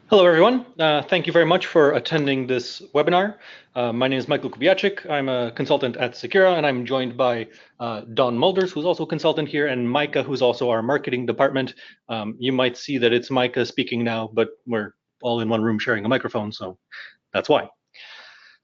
Hello, everyone. Thank you very much for attending this webinar. My name is Michael Kubiaczyk. I'm a consultant at Secura, and I'm joined by Don Mulders, who's also a consultant here, and Micah, who's also our marketing department. You might see that it's Micah speaking now, but we're all in one room sharing a microphone, so that's why.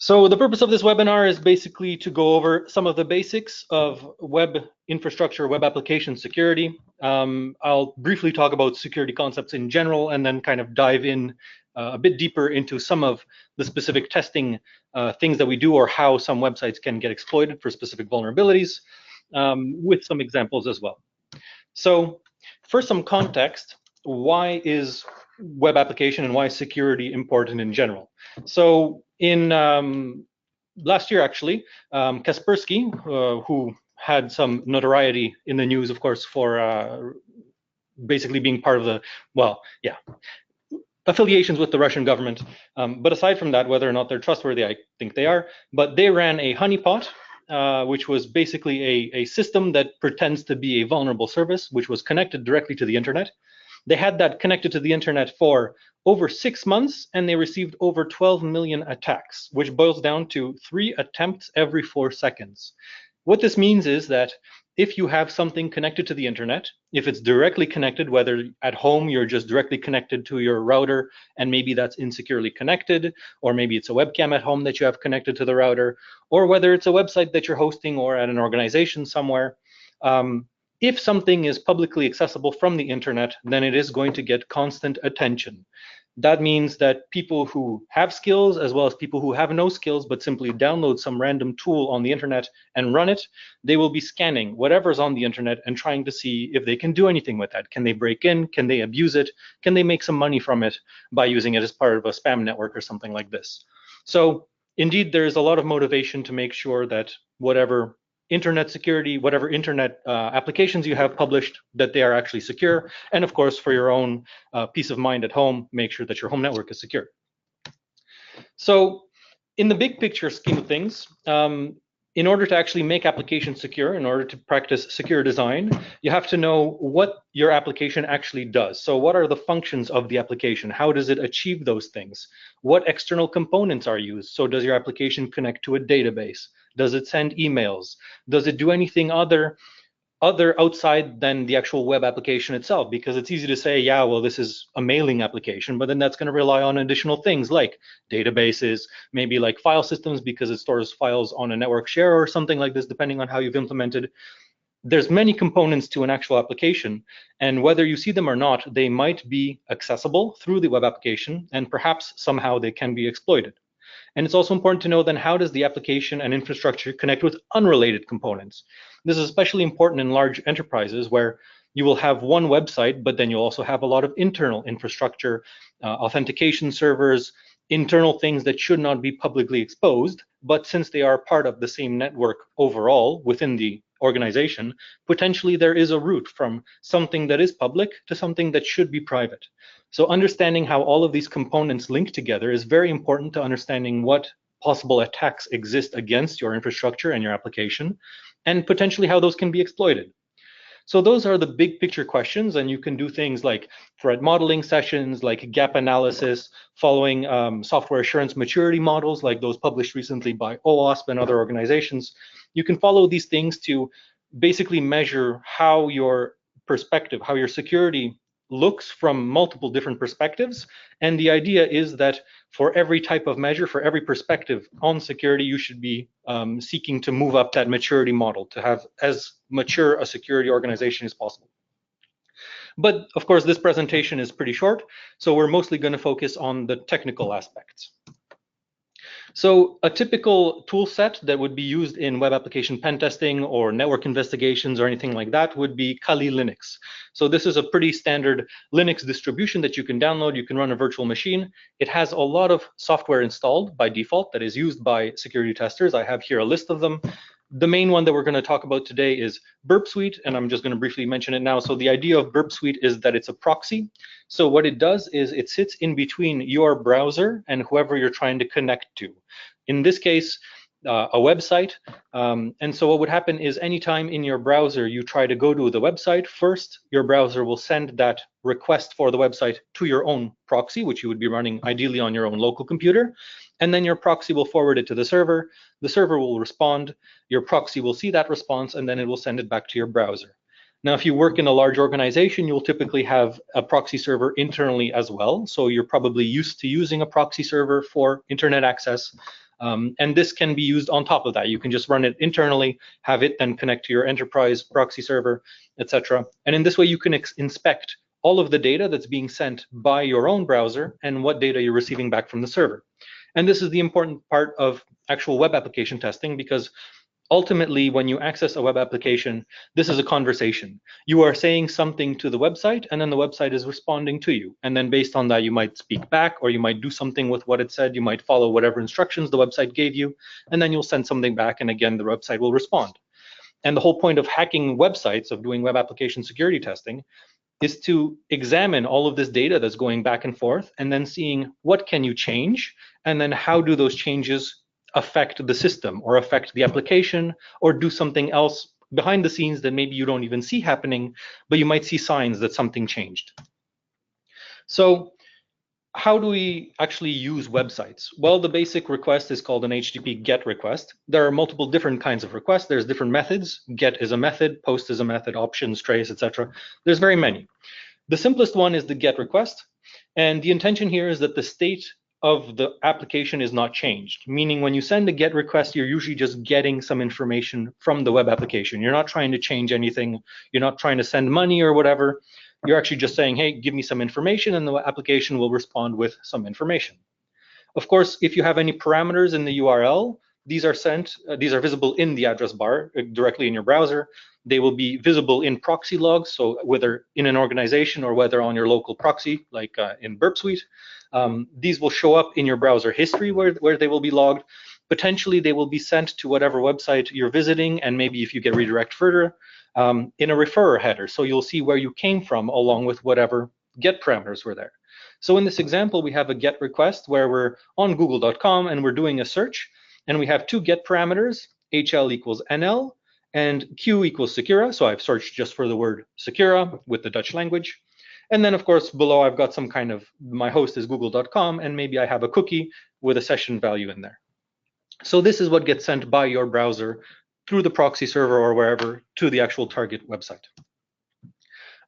So the purpose of this webinar is basically to go over some of the basics of web infrastructure, web application security. I'll briefly talk about security concepts in general and then kind of dive in a bit deeper into some of the specific testing things that we do or how some websites can get exploited for specific vulnerabilities with some examples as well. So for some context, why is web application and why is security important in general? So in last year, actually, Kaspersky, who had some notoriety in the news, of course, for basically being part of the, well, yeah, affiliations with the Russian government. But aside from that, whether or not they're trustworthy, I think they are. But they ran a honeypot, which was basically a system that pretends to be a vulnerable service, which was connected directly to the internet. They had that connected to the internet for over 6 months, and they received over 12 million attacks, which boils down to 3 attempts every 4 seconds. What this means is that if you have something connected to the internet, if it's directly connected, whether at home you're just directly connected to your router and maybe that's insecurely connected, or maybe it's a webcam at home that you have connected to the router, or whether it's a website that you're hosting or at an organization somewhere, if something is publicly accessible from the internet, then it is going to get constant attention. That means that people who have skills, as well as people who have no skills, but simply download some random tool on the internet and run it, they will be scanning whatever's on the internet and trying to see if they can do anything with that. Can they break in? Can they abuse it? Can they make some money from it by using it as part of a spam network or something like this? So indeed, there is a lot of motivation to make sure that whatever internet security, whatever internet applications you have published, that they are actually secure. And of course, for your own peace of mind at home, make sure that your home network is secure. So in the big picture scheme of things, in order to actually make applications secure, in order to practice secure design, you have to know what your application actually does. So what are the functions of the application? How does it achieve those things? What external components are used? So does your application connect to a database? Does it send emails? Does it do anything other outside than the actual web application itself? Because it's easy to say, yeah, well, this is a mailing application, but then that's going to rely on additional things like databases, maybe like file systems because it stores files on a network share or something like this, depending on how you've implemented. There's many components to an actual application, and whether you see them or not, they might be accessible through the web application, and perhaps somehow they can be exploited. And it's also important to know then how does the application and infrastructure connect with unrelated components. This is especially important in large enterprises where you will have one website, but then you'll also have a lot of internal infrastructure, authentication servers, internal things that should not be publicly exposed, but since they are part of the same network overall within the organization, potentially there is a route from something that is public to something that should be private. So understanding how all of these components link together is very important to understanding what possible attacks exist against your infrastructure and your application, and potentially how those can be exploited. So those are the big picture questions, and you can do things like threat modeling sessions, like gap analysis, following software assurance maturity models like those published recently by OWASP and other organizations. You can follow these things to basically measure how your perspective, how your security looks from multiple different perspectives. And the idea is that for every type of measure, for every perspective on security, you should be seeking to move up that maturity model to have as mature a security organization as possible. But of course, this presentation is pretty short, so we're mostly going to focus on the technical aspects. So a typical tool set that would be used in web application pen testing or network investigations or anything like that would be Kali Linux. So this is a pretty standard Linux distribution that you can download. You can run a virtual machine. It has a lot of software installed by default that is used by security testers. I have here a list of them. The main one that we're going to talk about today is Burp Suite, and I'm just going to briefly mention it now. So the idea of Burp Suite is that it's a proxy. So what it does is it sits in between your browser and whoever you're trying to connect to. In this case, a website. And so what would happen is anytime in your browser you try to go to the website, first your browser will send that request for the website to your own proxy, which you would be running ideally on your own local computer. And then your proxy will forward it to the server. The server will respond. Your proxy will see that response, and then it will send it back to your browser. Now, if you work in a large organization, you'll typically have a proxy server internally as well. So you're probably used to using a proxy server for internet access. And this can be used on top of that. You can just run it internally, have it then connect to your enterprise proxy server, etc. And in this way, you can inspect all of the data that's being sent by your own browser and what data you're receiving back from the server. And this is the important part of actual web application testing, because ultimately, when you access a web application, this is a conversation. You are saying something to the website, and then the website is responding to you. And then based on that, you might speak back, or you might do something with what it said. You might follow whatever instructions the website gave you, and then you'll send something back, and again, the website will respond. And the whole point of hacking websites, of doing web application security testing, is to examine all of this data that's going back and forth, and then seeing what can you change, and then how do those changes affect the system or affect the application or do something else behind the scenes that maybe you don't even see happening, but you might see signs that something changed. So how do we actually use websites? Well, the basic request is called an HTTP GET request. There are multiple different kinds of requests. There's different methods. GET is a method, POST is a method, options, trace, etc. There's very many. The simplest one is the GET request. And the intention here is that the state of the application is not changed, meaning when you send a GET request, you're usually just getting some information from the web application. You're not trying to change anything. You're not trying to send money or whatever. You're actually just saying, hey, give me some information, and the application will respond with some information. Of course, if you have any parameters in the URL, these are visible in the address bar directly in your browser. They will be visible in proxy logs, so whether in an organization or whether on your local proxy, like in Burp Suite. These will show up in your browser history where they will be logged. Potentially, they will be sent to whatever website you're visiting, and maybe if you get redirect further, in a referrer header. So you'll see where you came from along with whatever GET parameters were there. So in this example, we have a GET request where we're on google.com and we're doing a search, and we have two GET parameters, HL equals NL and Q equals Secura. So I've searched just for the word Secura with the Dutch language. And then, of course, below I've got some kind of, my host is google.com, and maybe I have a cookie with a session value in there. So this is what gets sent by your browser through the proxy server or wherever to the actual target website.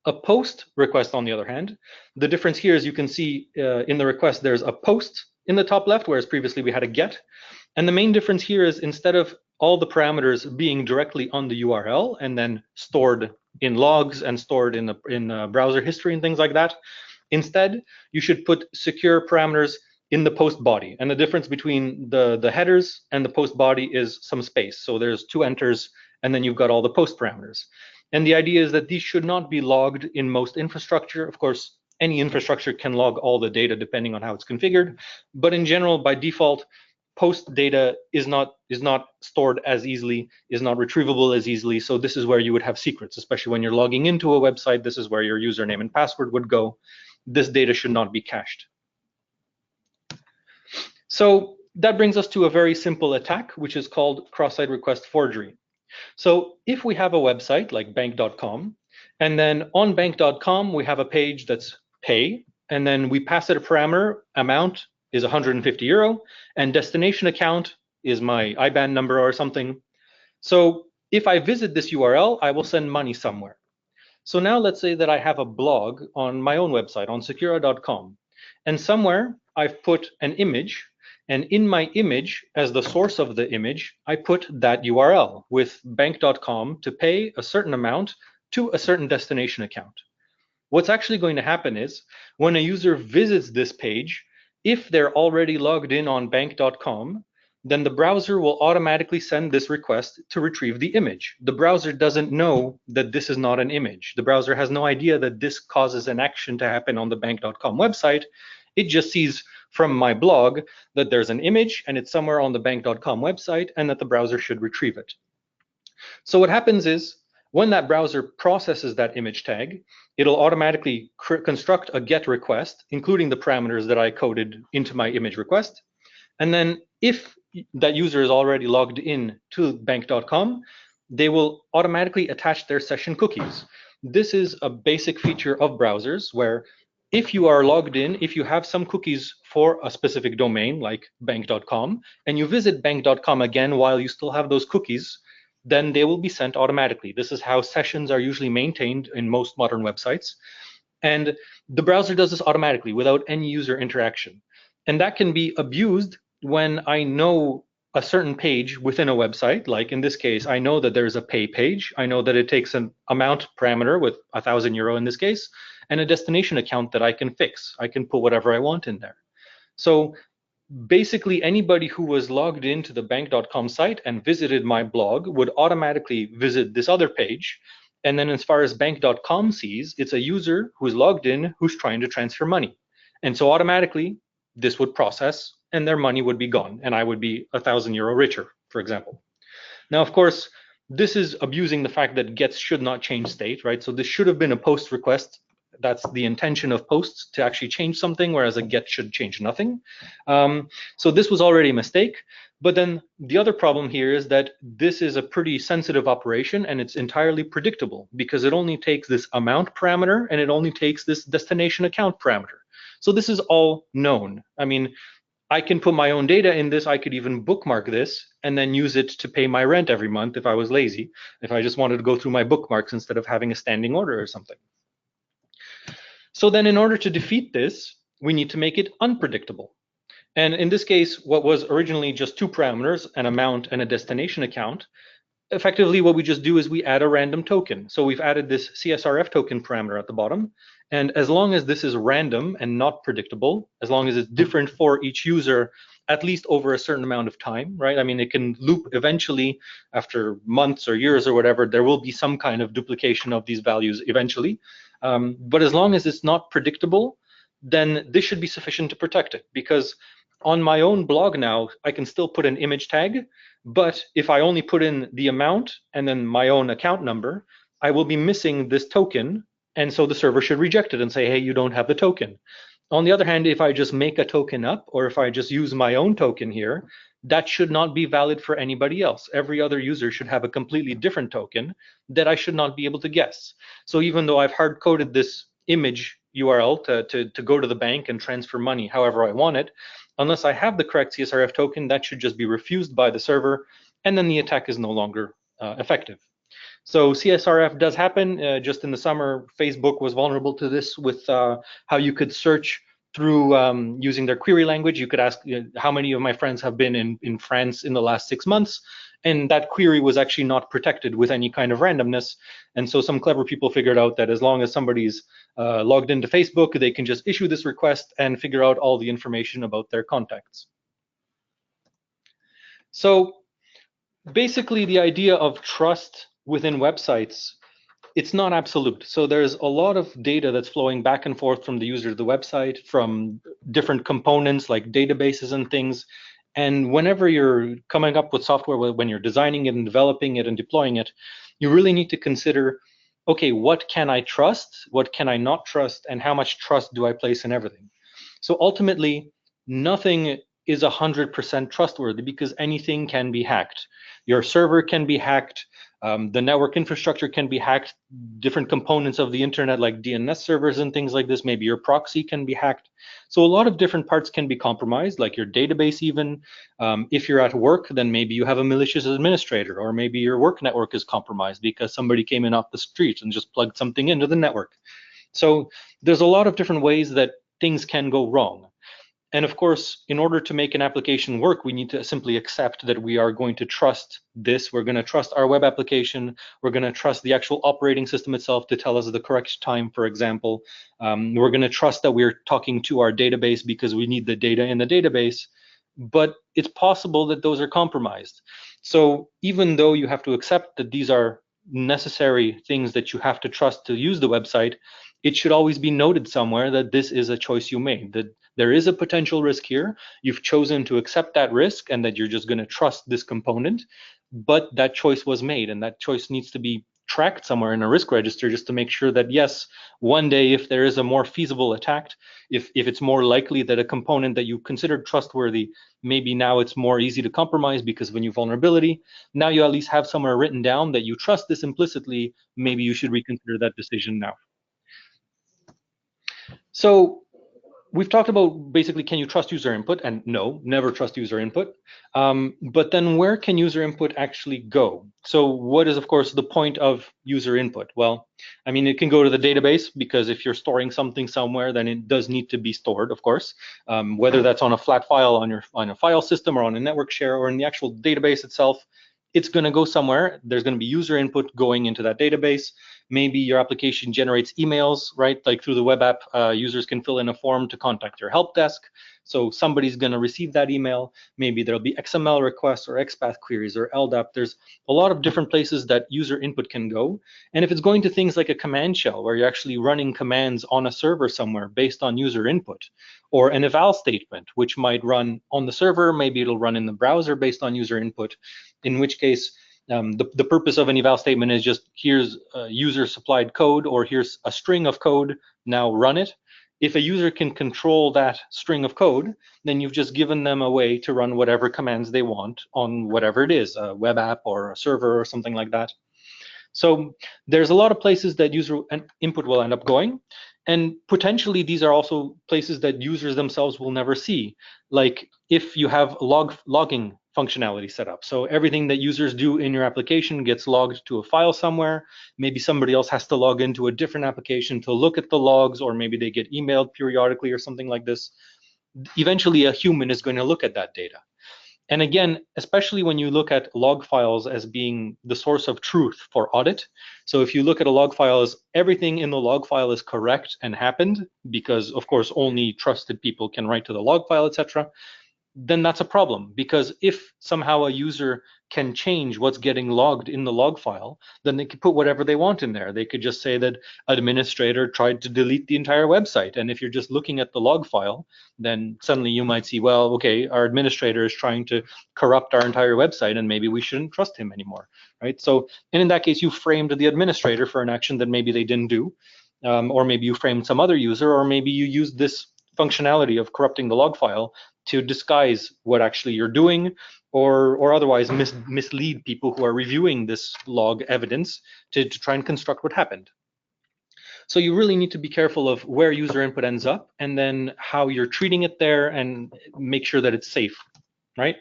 A POST request, on the other hand, the difference here is you can see in the request there's a POST in the top left, whereas previously we had a GET. And the main difference here is instead of all the parameters being directly on the URL and then stored in logs and stored in browser history and things like that, instead you should put secure parameters in the post body. And the difference between the headers and the post body is some space. So there's two enters, and then you've got all the post parameters. And the idea is that these should not be logged in most infrastructure. Of course, any infrastructure can log all the data depending on how it's configured. But in general, by default, post data is not stored as easily, is not retrievable as easily. So this is where you would have secrets, especially when you're logging into a website. This is where your username and password would go. This data should not be cached. So that brings us to a very simple attack, which is called cross-site request forgery. So if we have a website like bank.com, and then on bank.com, we have a page that's pay, and then we pass it a parameter, amount is 150 euro, and destination account is my IBAN number or something. So if I visit this URL, I will send money somewhere. So now let's say that I have a blog on my own website on secura.com, and somewhere I've put an image, and in my image, as the source of the image, I put that URL with bank.com to pay a certain amount to a certain destination account. What's actually going to happen is when a user visits this page, if they're already logged in on bank.com, then the browser will automatically send this request to retrieve the image. The browser doesn't know that this is not an image. The browser has no idea that this causes an action to happen on the bank.com website. It just sees from my blog that there's an image and it's somewhere on the bank.com website and that the browser should retrieve it. So what happens is when that browser processes that image tag, it'll automatically construct a GET request, including the parameters that I coded into my image request. And then if that user is already logged in to bank.com, they will automatically attach their session cookies. This is a basic feature of browsers where if you are logged in, if you have some cookies for a specific domain like bank.com, and you visit bank.com again while you still have those cookies, then they will be sent automatically. This is how sessions are usually maintained in most modern websites. And the browser does this automatically without any user interaction. And that can be abused when I know a certain page within a website. Like in this case, I know that there's a pay page. I know that it takes an amount parameter with €1,000 in this case, and a destination account that I can fix. I can put whatever I want in there. So basically, anybody who was logged into the bank.com site and visited my blog would automatically visit this other page. And then as far as bank.com sees, it's a user who's logged in who's trying to transfer money. And so automatically, this would process and their money would be gone. And I would be €1,000 richer, for example. Now, of course, this is abusing the fact that gets should not change state, right? So this should have been a post request. That's the intention of posts, to actually change something, whereas a get should change nothing. So this was already a mistake. But then the other problem here is that this is a pretty sensitive operation and it's entirely predictable because it only takes this amount parameter and it only takes this destination account parameter. So this is all known. I mean, I can put my own data in this. I could even bookmark this and then use it to pay my rent every month if I was lazy, if I just wanted to go through my bookmarks instead of having a standing order or something. So then in order to defeat this, we need to make it unpredictable. And in this case, what was originally just two parameters, an amount and a destination account, effectively what we just do is we add a random token. So we've added this CSRF token parameter at the bottom. And as long as this is random and not predictable, as long as it's different for each user, at least over a certain amount of time, right? I mean, it can loop eventually after months or years or whatever, there will be some kind of duplication of these values eventually. But as long as it's not predictable, then this should be sufficient to protect it, because on my own blog now, I can still put an image tag, but if I only put in the amount and then my own account number, I will be missing this token, and so the server should reject it and say, hey, you don't have the token. On the other hand, if I just make a token up, or if I just use my own token here, that should not be valid for anybody else. Every other user should have a completely different token that I should not be able to guess. So even though I've hard-coded this image URL to go to the bank and transfer money however I want it, unless I have the correct CSRF token, that should just be refused by the server, and then the attack is no longer effective. So CSRF does happen. Just in the summer, Facebook was vulnerable to this with how you could search through using their query language. You could ask, how many of my friends have been in France in the last 6 months? And that query was actually not protected with any kind of randomness. And so some clever people figured out that as long as somebody's logged into Facebook, they can just issue this request and figure out all the information about their contacts. So basically, the idea of trust within websites, it's not absolute. So there's a lot of data that's flowing back and forth from the user to the website, from different components like databases and things. And whenever you're coming up with software, when you're designing it and developing it and deploying it, you really need to consider, okay, what can I trust? What can I not trust? And how much trust do I place in everything? So ultimately, nothing is 100% trustworthy because anything can be hacked. Your server can be hacked. The network infrastructure can be hacked. Different components of the internet like DNS servers and things like this, maybe your proxy can be hacked. So a lot of different parts can be compromised, like your database even. If you're at work, then maybe you have a malicious administrator, or maybe your work network is compromised because somebody came in off the street and just plugged something into the network. So there's a lot of different ways that things can go wrong. And of course, in order to make an application work, we need to simply accept that we are going to trust this. We're going to trust our web application. We're going to trust the actual operating system itself to tell us the correct time, for example. We're going to trust that we're talking to our database because we need the data in the database. But it's possible that those are compromised. So even though you have to accept that these are necessary things that you have to trust to use the website, it should always be noted somewhere that this is a choice you made, that there is a potential risk here. You've chosen to accept that risk and that you're just going to trust this component, but that choice was made, and that choice needs to be tracked somewhere in a risk register just to make sure that, yes, one day if there is a more feasible attack, if it's more likely that a component that you considered trustworthy, maybe now it's more easy to compromise because of a new vulnerability. Now you at least have somewhere written down that you trust this implicitly. Maybe you should reconsider that decision now. So we've talked about basically, can you trust user input? And no, never trust user input. But then where can user input actually go? So what is, of course, the point of user input? Well, I mean, it can go to the database, because if you're storing something somewhere, then it does need to be stored, of course, whether that's on a flat file on a file system or on a network share or in the actual database itself. It's going to go somewhere. There's going to be user input going into that database. Maybe your application generates emails, right? Like through the web app, users can fill in a form to contact your help desk. So somebody's going to receive that email. Maybe there'll be XML requests or XPath queries or LDAP. There's a lot of different places that user input can go. And if it's going to things like a command shell, where you're actually running commands on a server somewhere based on user input, or an eval statement, which might run on the server, maybe it'll run in the browser based on user input, in which case the purpose of an eval statement is just, here's user supplied code, or here's a string of code, now run it. If a user can control that string of code, then you've just given them a way to run whatever commands they want on whatever it is, a web app or a server or something like that. So there's a lot of places that user input will end up going. And potentially these are also places that users themselves will never see. Like if you have logging functionality set up. So everything that users do in your application gets logged to a file somewhere. Maybe somebody else has to log into a different application to look at the logs, or maybe they get emailed periodically or something like this. Eventually a human is going to look at that data. And again, especially when you look at log files as being the source of truth for audit. So if you look at a log file as everything in the log file is correct and happened, because of course only trusted people can write to the log file, etc., then that's a problem. Because if somehow a user can change what's getting logged in the log file, then they could put whatever they want in there. They could just say that administrator tried to delete the entire website. And if you're just looking at the log file, then suddenly you might see, well, okay, our administrator is trying to corrupt our entire website, and maybe we shouldn't trust him anymore, right? So, and in that case, you framed the administrator for an action that maybe they didn't do, or maybe you framed some other user, or maybe you used this functionality of corrupting the log file to disguise what actually you're doing, or otherwise mislead people who are reviewing this log evidence to try and construct what happened. So you really need to be careful of where user input ends up, and then how you're treating it there, and make sure that it's safe, right?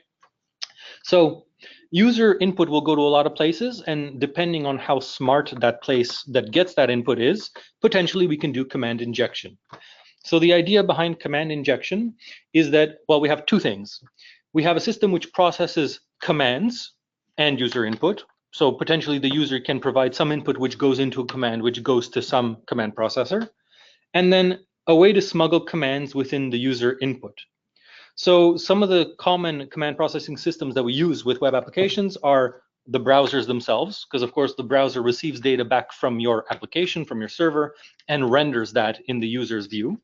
So user input will go to a lot of places, and depending on how smart that place that gets that input is, potentially we can do command injection. So the idea behind command injection is that, well, we have two things. We have a system which processes commands and user input. So potentially the user can provide some input which goes into a command, which goes to some command processor, and then a way to smuggle commands within the user input. So some of the common command processing systems that we use with web applications are the browsers themselves, because of course the browser receives data back from your application, from your server, and renders that in the user's view.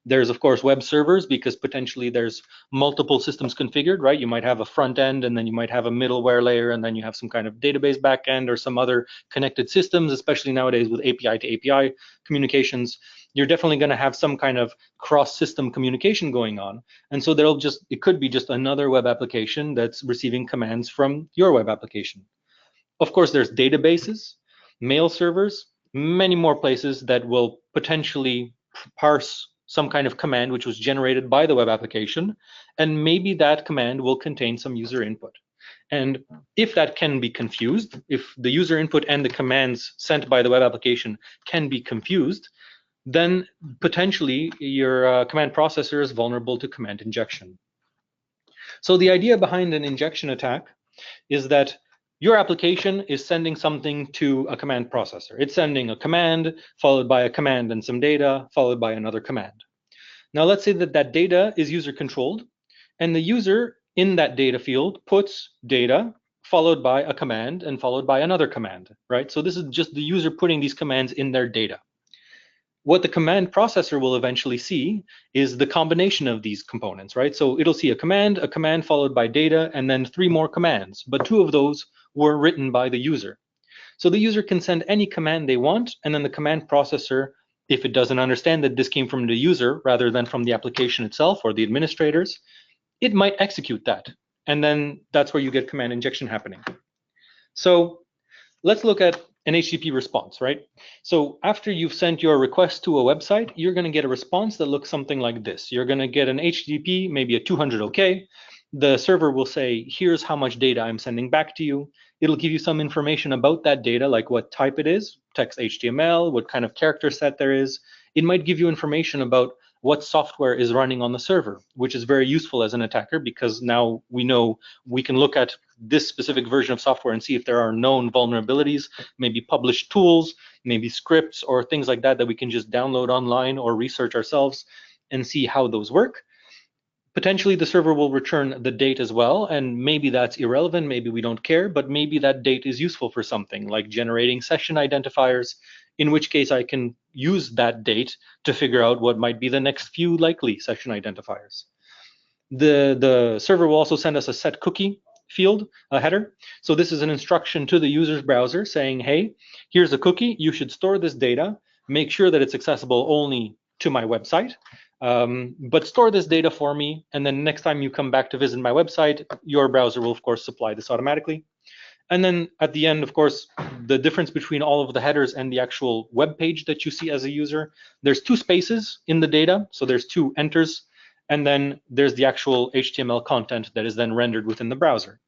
There's, of course, web servers, because potentially there's multiple systems configured, right? You might have a front end, and then you might have a middleware layer, and then you have some kind of database backend or some other connected systems, especially nowadays with API to API communications. You're definitely going to have some kind of cross-system communication going on. And so it could be just another web application that's receiving commands from your web application. Of course, there's databases, mail servers, many more places that will potentially parse some kind of command which was generated by the web application, and maybe that command will contain some user input. And if that can be confused, if the user input and the commands sent by the web application can be confused, then potentially your command processor is vulnerable to command injection. So the idea behind an injection attack is that your application is sending something to a command processor. It's sending a command, followed by a command and some data, followed by another command. Now let's say that that data is user controlled, and the user in that data field puts data, followed by a command, and followed by another command, right? So this is just the user putting these commands in their data. What the command processor will eventually see is the combination of these components, right? So it'll see a command followed by data, and then 3 more commands, but 2 of those were written by the user. So the user can send any command they want, and then the command processor, if it doesn't understand that this came from the user rather than from the application itself or the administrators, it might execute that. And then that's where you get command injection happening. So let's look at an HTTP response, right? So after you've sent your request to a website, you're going to get a response that looks something like this. You're going to get an HTTP, maybe a 200 OK. The server will say, here's how much data I'm sending back to you. It'll give you some information about that data, like what type it is, text HTML, what kind of character set there is. It might give you information about what software is running on the server, which is very useful as an attacker, because now we know we can look at this specific version of software and see if there are known vulnerabilities, maybe published tools, maybe scripts or things like that that we can just download online or research ourselves and see how those work. Potentially the server will return the date as well, and maybe that's irrelevant, maybe we don't care, but maybe that date is useful for something like generating session identifiers, in which case I can use that date to figure out what might be the next few likely session identifiers. The server will also send us a set cookie field, a header. So this is an instruction to the user's browser saying, hey, here's a cookie, you should store this data, make sure that it's accessible only to my website, but store this data for me, and then next time you come back to visit my website, your browser will of course supply this automatically. And then at the end, of course, the difference between all of the headers and the actual web page that you see as a user, there's 2 spaces in the data, so there's 2 enters, and then there's the actual HTML content that is then rendered within the browser.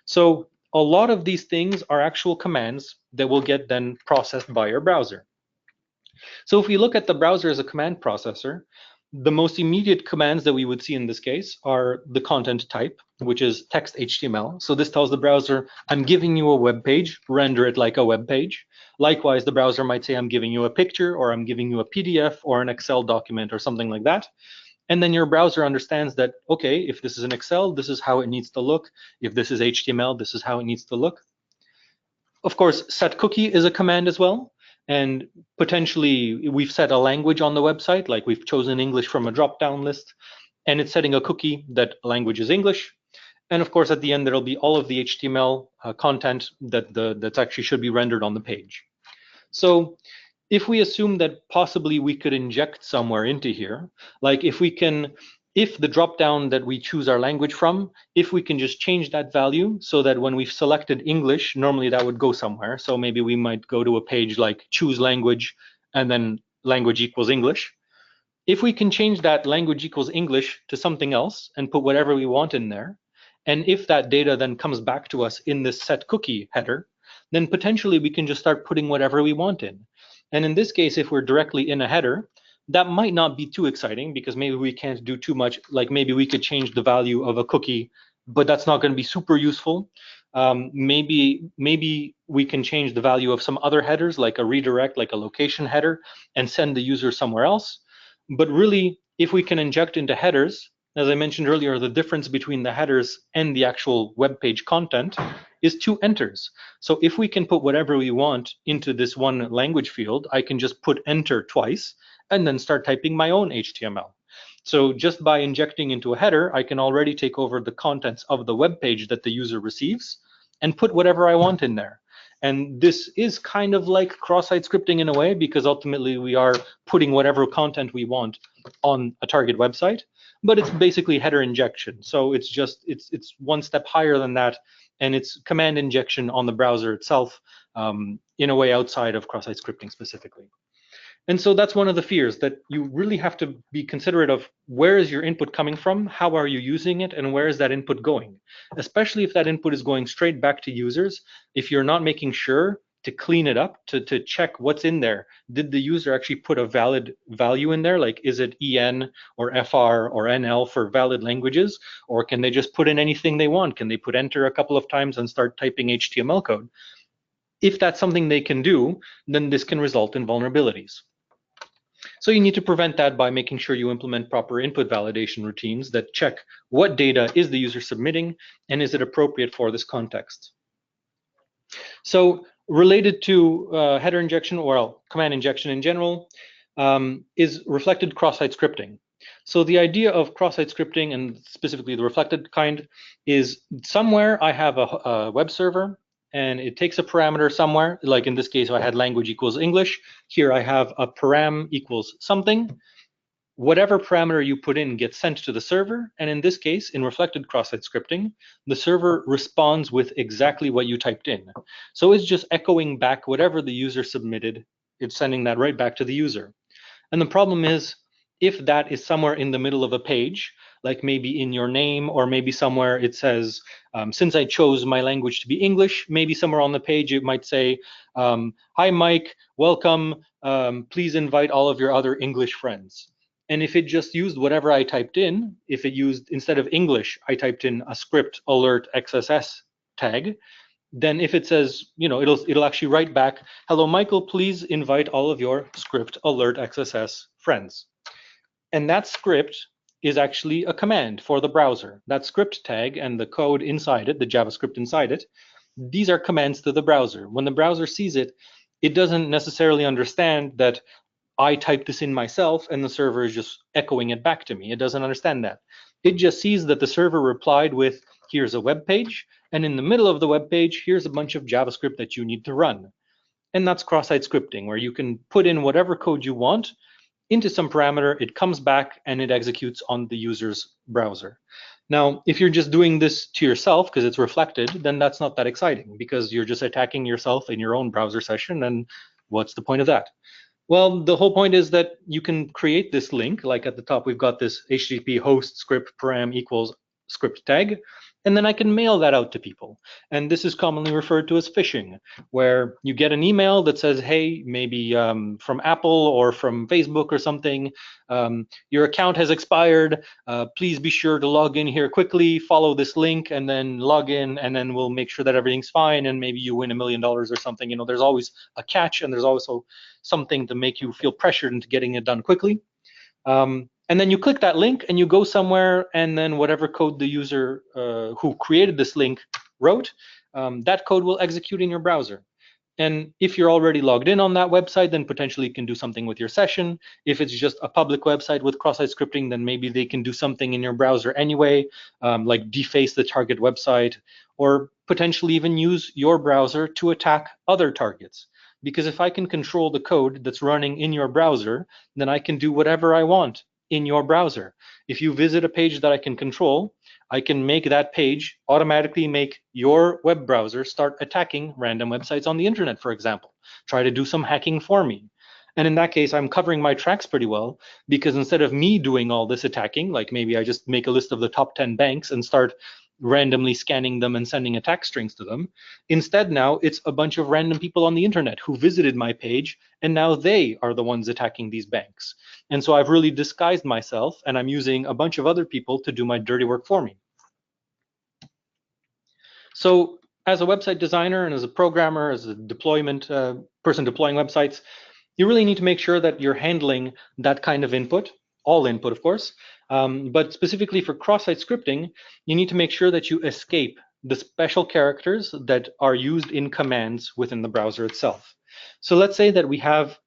So a lot of these things are actual commands that will get then processed by your browser. So if we look at the browser as a command processor, the most immediate commands that we would see in this case are the content type, which is text HTML. So this tells the browser, I'm giving you a web page, render it like a web page. Likewise, the browser might say, I'm giving you a picture, or I'm giving you a PDF or an Excel document or something like that. And then your browser understands that, okay, if this is an Excel, this is how it needs to look. If this is HTML, this is how it needs to look. Of course, set cookie is a command as well. And potentially we've set a language on the website, like we've chosen English from a drop-down list, and it's setting a cookie that language is English. And of course, at the end, there'll be all of the HTML content that actually should be rendered on the page. So if we assume that possibly we could inject somewhere into here, like if the dropdown that we choose our language from, if we can just change that value so that when we've selected English, normally that would go somewhere. So maybe we might go to a page like choose language and then language equals English. If we can change that language equals English to something else and put whatever we want in there, and if that data then comes back to us in this set cookie header, then potentially we can just start putting whatever we want in. And in this case, if we're directly in a header, that might not be too exciting because maybe we can't do too much. Like maybe we could change the value of a cookie, but that's not going to be super useful. Maybe we can change the value of some other headers, like a redirect, like a location header, and send the user somewhere else. But really, if we can inject into headers, as I mentioned earlier, the difference between the headers and the actual web page content is 2 enters. So if we can put whatever we want into this one language field, I can just put enter twice and then start typing my own HTML. So just by injecting into a header, I can already take over the contents of the web page that the user receives and put whatever I want in there. And this is kind of like cross-site scripting in a way, because ultimately we are putting whatever content we want on a target website, but it's basically header injection. So it's one step higher than that, and it's command injection on the browser itself, in a way outside of cross-site scripting specifically. And so that's one of the fears, that you really have to be considerate of where is your input coming from, how are you using it, and where is that input going? Especially if that input is going straight back to users, if you're not making sure to clean it up, to check what's in there. Did the user actually put a valid value in there? Like, is it EN or FR or NL for valid languages? Or can they just put in anything they want? Can they put enter a couple of times and start typing HTML code? If that's something they can do, then this can result in vulnerabilities. So you need to prevent that by making sure you implement proper input validation routines that check what data is the user submitting and is it appropriate for this context. So related to header injection, or command injection in general, is reflected cross-site scripting. So the idea of cross-site scripting, and specifically the reflected kind, is somewhere I have a web server, and it takes a parameter somewhere, like in this case, I had language equals English. Here I have a param equals something. Whatever parameter you put in gets sent to the server, and in this case, in reflected cross-site scripting, the server responds with exactly what you typed in. So it's just echoing back whatever the user submitted. It's sending that right back to the user. And the problem is, if that is somewhere in the middle of a page, like maybe in your name, or maybe somewhere it says, since I chose my language to be English, maybe somewhere on the page it might say, hi Mike, welcome, please invite all of your other English friends. And if it just used whatever I typed in, if it used, instead of English, I typed in a script alert XSS tag, then if it says, it'll actually write back, hello Michael, please invite all of your script alert XSS friends. And that script is actually a command for the browser. That script tag and the code inside it, the JavaScript inside it, these are commands to the browser. When the browser sees it, it doesn't necessarily understand that I typed this in myself and the server is just echoing it back to me. It doesn't understand that. It just sees that the server replied with, here's a web page, and in the middle of the web page, here's a bunch of JavaScript that you need to run. And that's cross-site scripting, where you can put in whatever code you want into some parameter, it comes back and it executes on the user's browser. Now, if you're just doing this to yourself because it's reflected, then that's not that exciting because you're just attacking yourself in your own browser session, and what's the point of that? Well, the whole point is that you can create this link, like at the top, we've got this HTTP host script param equals script tag, and then I can mail that out to people. And this is commonly referred to as phishing, where you get an email that says, hey, maybe from Apple or from Facebook or something, your account has expired. Please be sure to log in here quickly, follow this link, and then log in, and then we'll make sure that everything's fine, and maybe you win $1 million or something. There's always a catch, and there's also something to make you feel pressured into getting it done quickly. And then you click that link and you go somewhere, and then whatever code the user who created this link wrote, that code will execute in your browser. And if you're already logged in on that website, then potentially you can do something with your session. If it's just a public website with cross-site scripting, then maybe they can do something in your browser anyway, like deface the target website, or potentially even use your browser to attack other targets. Because if I can control the code that's running in your browser, then I can do whatever I want in your browser. If you visit a page that I can control, I can make that page automatically make your web browser start attacking random websites on the internet, for example. Try to do some hacking for me. And in that case, I'm covering my tracks pretty well, because instead of me doing all this attacking, like maybe I just make a list of the top 10 banks and start randomly scanning them and sending attack strings to them. Instead, now it's a bunch of random people on the internet who visited my page, and now they are the ones attacking these banks. And so I've really disguised myself, and I'm using a bunch of other people to do my dirty work for me. So as a website designer and as a programmer, as a deployment person deploying websites, you really need to make sure that you're handling that kind of input, all input, of course. But specifically for cross-site scripting, you need to make sure that you escape the special characters that are used in commands within the browser itself. So let's say that we have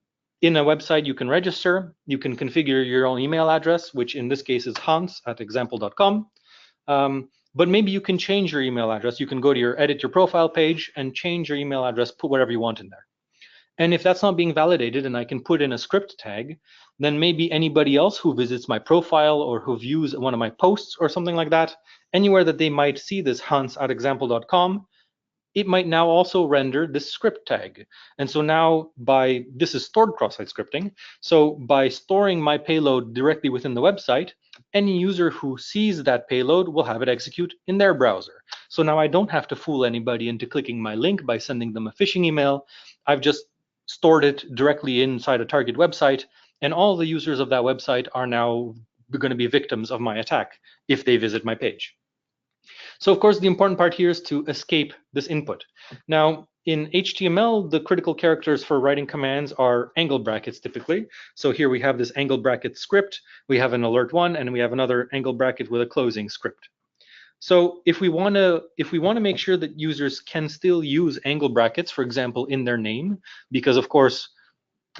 in a website, you can register, you can configure your own email address, which in this case is hans@example.com. But maybe you can change your email address. You can go to your edit your profile page and change your email address, put whatever you want in there. And if that's not being validated and I can put in a script tag, then maybe anybody else who visits my profile or who views one of my posts or something like that, anywhere that they might see this hans@example.com, it might now also render this script tag. And so now this is stored cross-site scripting. So by storing my payload directly within the website, any user who sees that payload will have it execute in their browser. So now I don't have to fool anybody into clicking my link by sending them a phishing email. I've just stored it directly inside a target website, and all the users of that website are now going to be victims of my attack if they visit my page. So of course, the important part here is to escape this input. Now, in HTML, the critical characters for writing commands are angle brackets typically. So here we have this angle bracket script, we have an alert one, and we have another angle bracket with a closing script. So if we want to make sure that users can still use angle brackets, for example, in their name, because of course,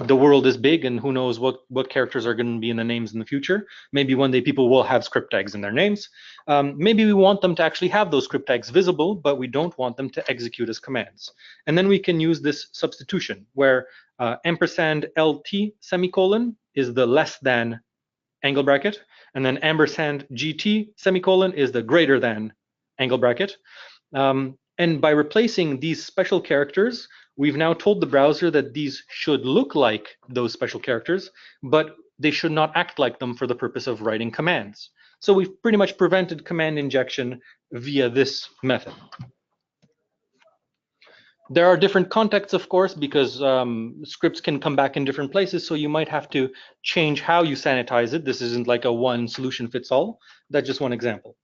the world is big and who knows what characters are going to be in the names in the future. Maybe one day people will have script tags in their names. Maybe we want them to actually have those script tags visible, but we don't want them to execute as commands. And then we can use this substitution where ampersand LT semicolon is the less than angle bracket, and then ampersand GT semicolon is the greater than angle bracket. And by replacing these special characters, we've now told the browser that these should look like those special characters, but they should not act like them for the purpose of writing commands. So we've pretty much prevented command injection via this method. There are different contexts, of course, because scripts can come back in different places, so you might have to change how you sanitize it. This isn't like a one solution fits all. That's just one example.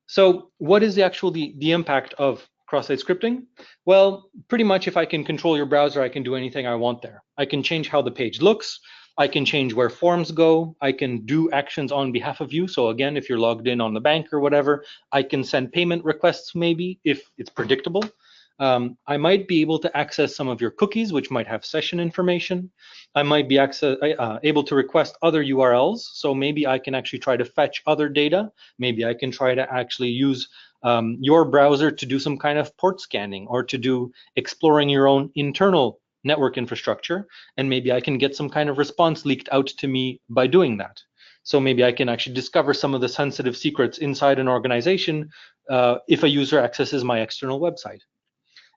So what is the impact of cross-site scripting? Well, pretty much if I can control your browser, I can do anything I want there. I can change how the page looks. I can change where forms go. I can do actions on behalf of you. So again, if you're logged in on the bank or whatever, I can send payment requests maybe if it's predictable. I might be able to access some of your cookies, which might have session information. I might be able to request other URLs. So maybe I can actually try to fetch other data. Maybe I can try to actually use your browser to do some kind of port scanning or to do exploring your own internal network infrastructure. And maybe I can get some kind of response leaked out to me by doing that. So maybe I can actually discover some of the sensitive secrets inside an organization if a user accesses my external website.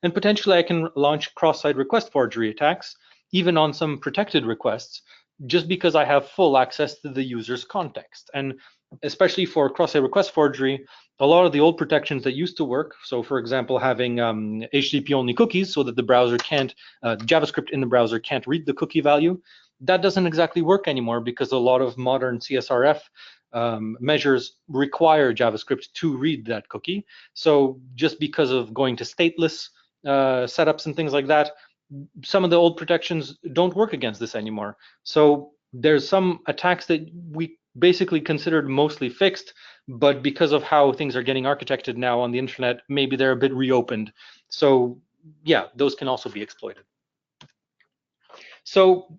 And potentially I can launch cross-site request forgery attacks, even on some protected requests, just because I have full access to the user's context. And especially for cross-site request forgery, a lot of the old protections that used to work, so for example, having HTTP only cookies so that the browser can't, JavaScript in the browser can't read the cookie value, that doesn't exactly work anymore because a lot of modern CSRF measures require JavaScript to read that cookie. So just because of going to stateless setups and things like that, some of the old protections don't work against this anymore. So there's some attacks that we basically considered mostly fixed, but because of how things are getting architected now on the internet, maybe they're a bit reopened. So yeah, those can also be exploited. So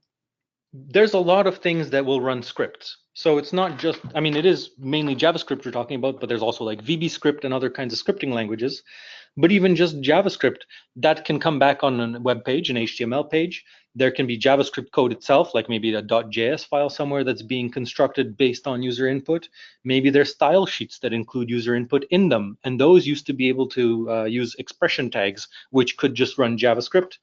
there's a lot of things that will run scripts. So it's not just, I mean, it is mainly JavaScript we're talking about, but there's also like VB script and other kinds of scripting languages. But even just JavaScript, that can come back on a web page, an HTML page. There can be JavaScript code itself, like maybe a .js file somewhere that's being constructed based on user input. Maybe there's style sheets that include user input in them. And those used to be able to use expression tags, which could just run JavaScript.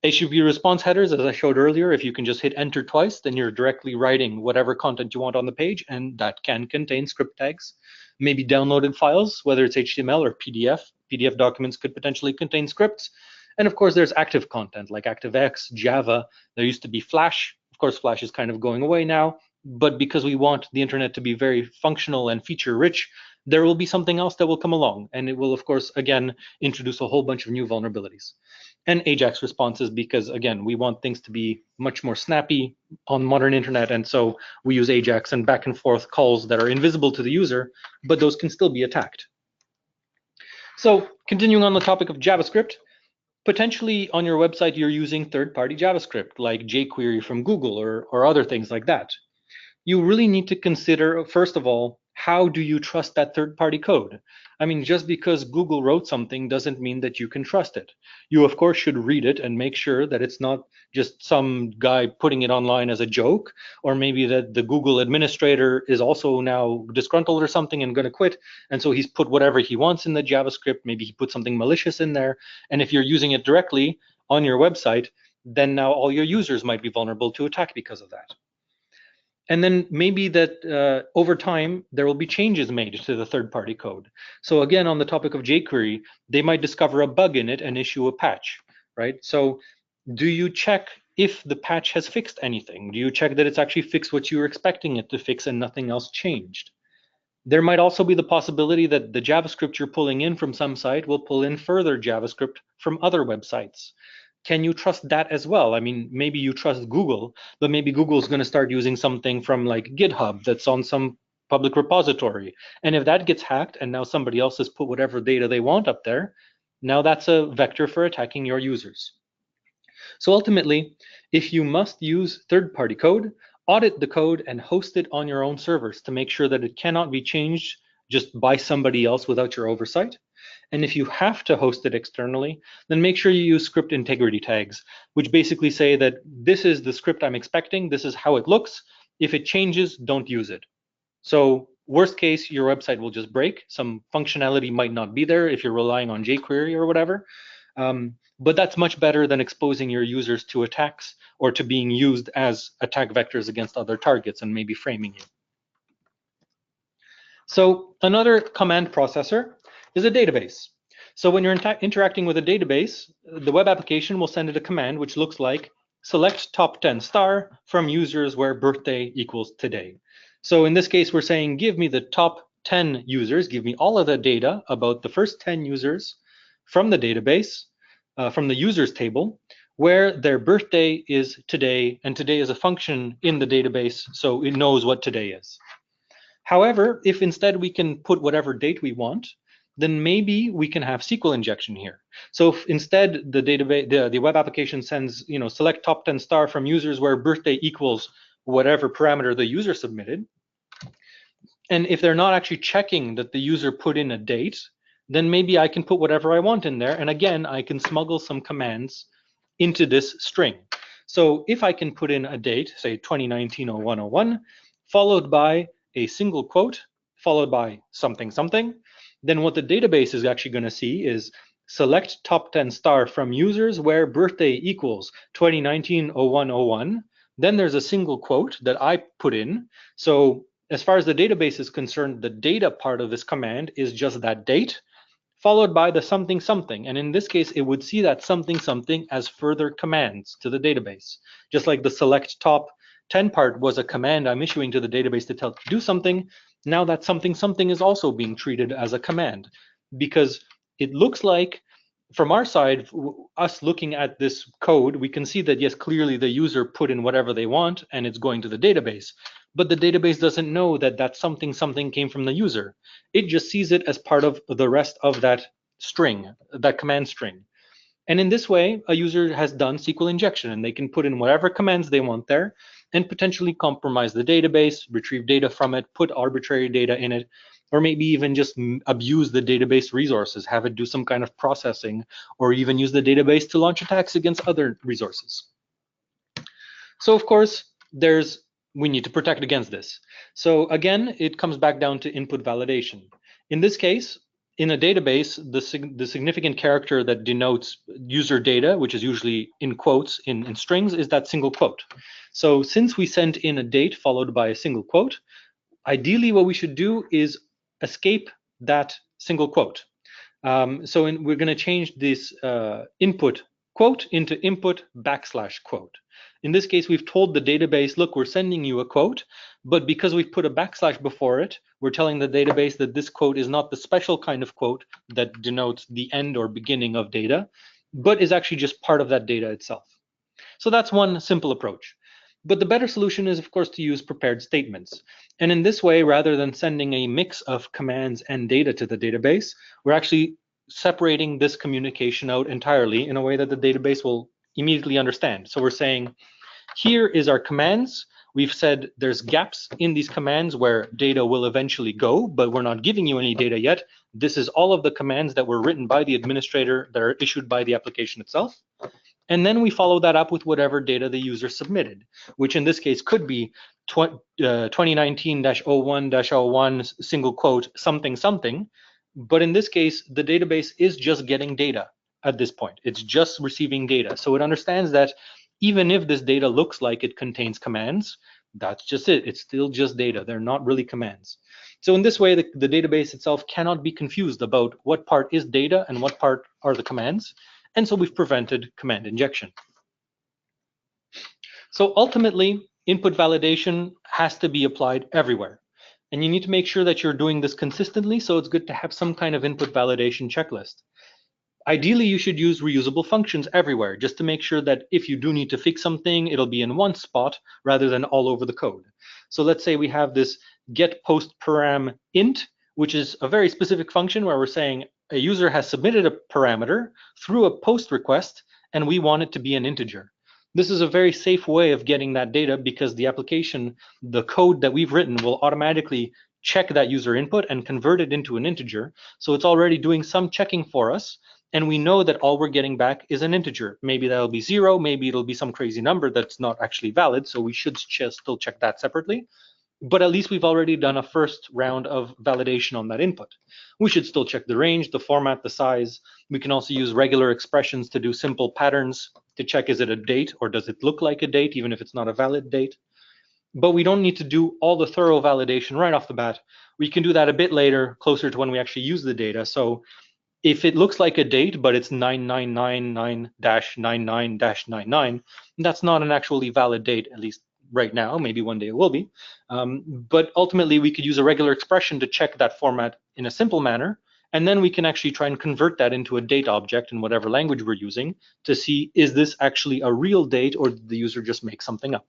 HTTP response headers, as I showed earlier, if you can just hit enter twice, then you're directly writing whatever content you want on the page, and that can contain script tags. Maybe downloaded files, whether it's HTML or PDF. PDF documents could potentially contain scripts. And of course, there's active content like ActiveX, Java. There used to be Flash. Of course, Flash is kind of going away now. But because we want the internet to be very functional and feature rich, there will be something else that will come along. And it will, of course, again, introduce a whole bunch of new vulnerabilities. And AJAX responses, because again, we want things to be much more snappy on modern internet. And so we use AJAX and back and forth calls that are invisible to the user, but those can still be attacked. So continuing on the topic of JavaScript, potentially on your website, you're using third-party JavaScript like jQuery from Google or other things like that. You really need to consider, first of all, how do you trust that third-party code? I mean, just because Google wrote something doesn't mean that you can trust it. You, of course, should read it and make sure that it's not just some guy putting it online as a joke, or maybe that the Google administrator is also now disgruntled or something and going to quit, and so he's put whatever he wants in the JavaScript. Maybe he put something malicious in there, and if you're using it directly on your website, then now all your users might be vulnerable to attack because of that. And then maybe that over time, there will be changes made to the third-party code. So again, on the topic of jQuery, they might discover a bug in it and issue a patch, right? So do you check if the patch has fixed anything? Do you check that it's actually fixed what you were expecting it to fix and nothing else changed? There might also be the possibility that the JavaScript you're pulling in from some site will pull in further JavaScript from other websites. Can you trust that as well? I mean, maybe you trust Google, but maybe Google's going to start using something from like GitHub that's on some public repository. And if that gets hacked and now somebody else has put whatever data they want up there, now that's a vector for attacking your users. So ultimately, if you must use third-party code, audit the code and host it on your own servers to make sure that it cannot be changed just by somebody else without your oversight. And if you have to host it externally, then make sure you use script integrity tags, which basically say that this is the script I'm expecting, this is how it looks. If it changes, don't use it. So worst case, your website will just break. Some functionality might not be there if you're relying on jQuery or whatever. But that's much better than exposing your users to attacks or to being used as attack vectors against other targets and maybe framing you. So another command processor is a database. So when you're interacting with a database, the web application will send it a command which looks like select top 10 star from users where birthday equals today. So in this case, we're saying, give me the top 10 users, give me all of the data about the first 10 users from the database, from the users table, where their birthday is today, and today is a function in the database, so it knows what today is. However, if instead we can put whatever date we want, then maybe we can have SQL injection here. So if instead the database, the web application sends, select top 10 star from users where birthday equals whatever parameter the user submitted, and if they're not actually checking that the user put in a date, then maybe I can put whatever I want in there. And again, I can smuggle some commands into this string. So if I can put in a date, say 2019-01-01, followed by a single quote, followed by something, something, then what the database is actually going to see is select top 10 star from users where birthday equals 2019-01-01. Then there's a single quote that I put in. So as far as the database is concerned, the data part of this command is just that date, followed by the something something. And in this case, it would see that something something as further commands to the database. Just like the select top 10 part was a command I'm issuing to the database to tell it to do something, now that something something is also being treated as a command, because it looks like from our side, us looking at this code, we can see that yes, clearly the user put in whatever they want and it's going to the database. But the database doesn't know that that something something came from the user. It just sees it as part of the rest of that string, that command string. And in this way, a user has done SQL injection and they can put in whatever commands they want there and potentially compromise the database, retrieve data from it, put arbitrary data in it, or maybe even just abuse the database resources, have it do some kind of processing, or even use the database to launch attacks against other resources. So of course, we need to protect against this. So again, it comes back down to input validation. In this case, in a database, the significant character that denotes user data, which is usually in quotes in strings, is that single quote. So since we sent in a date followed by a single quote, ideally what we should do is escape that single quote. We're going to change this input quote into input / quote. In this case, we've told the database, look, we're sending you a quote, but because we've put a / before it, we're telling the database that this quote is not the special kind of quote that denotes the end or beginning of data, but is actually just part of that data itself. So that's one simple approach. But the better solution is, of course, to use prepared statements. And in this way, rather than sending a mix of commands and data to the database, we're actually separating this communication out entirely in a way that the database will immediately understand. So we're saying, here is our commands. We've said there's gaps in these commands where data will eventually go, but we're not giving you any data yet. This is all of the commands that were written by the administrator that are issued by the application itself. And then we follow that up with whatever data the user submitted, which in this case could be 2019-01-01 single quote something something. But in this case, the database is just getting data at this point. It's just receiving data. So it understands that even if this data looks like it contains commands, that's just it. It's still just data. They're not really commands. So in this way, the database itself cannot be confused about what part is data and what part are the commands. And so we've prevented command injection. So ultimately, input validation has to be applied everywhere. And you need to make sure that you're doing this consistently, so it's good to have some kind of input validation checklist. Ideally, you should use reusable functions everywhere, just to make sure that if you do need to fix something, it'll be in one spot rather than all over the code. So let's say we have this get post param int, which is a very specific function where we're saying a user has submitted a parameter through a post request, and we want it to be an integer. This is a very safe way of getting that data because the application, the code that we've written will automatically check that user input and convert it into an integer. So it's already doing some checking for us. And we know that all we're getting back is an integer. Maybe that'll be 0, maybe it'll be some crazy number that's not actually valid. So we should still check that separately. But at least we've already done a first round of validation on that input. We should still check the range, the format, the size. We can also use regular expressions to do simple patterns to check, is it a date or does it look like a date, even if it's not a valid date. But we don't need to do all the thorough validation right off the bat. We can do that a bit later, closer to when we actually use the data. So if it looks like a date, but it's 9999-99-99, that's not an actually valid date, at least right now. Maybe one day it will be. But ultimately, we could use a regular expression to check that format in a simple manner. And then we can actually try and convert that into a date object in whatever language we're using to see, is this actually a real date or did the user just make something up?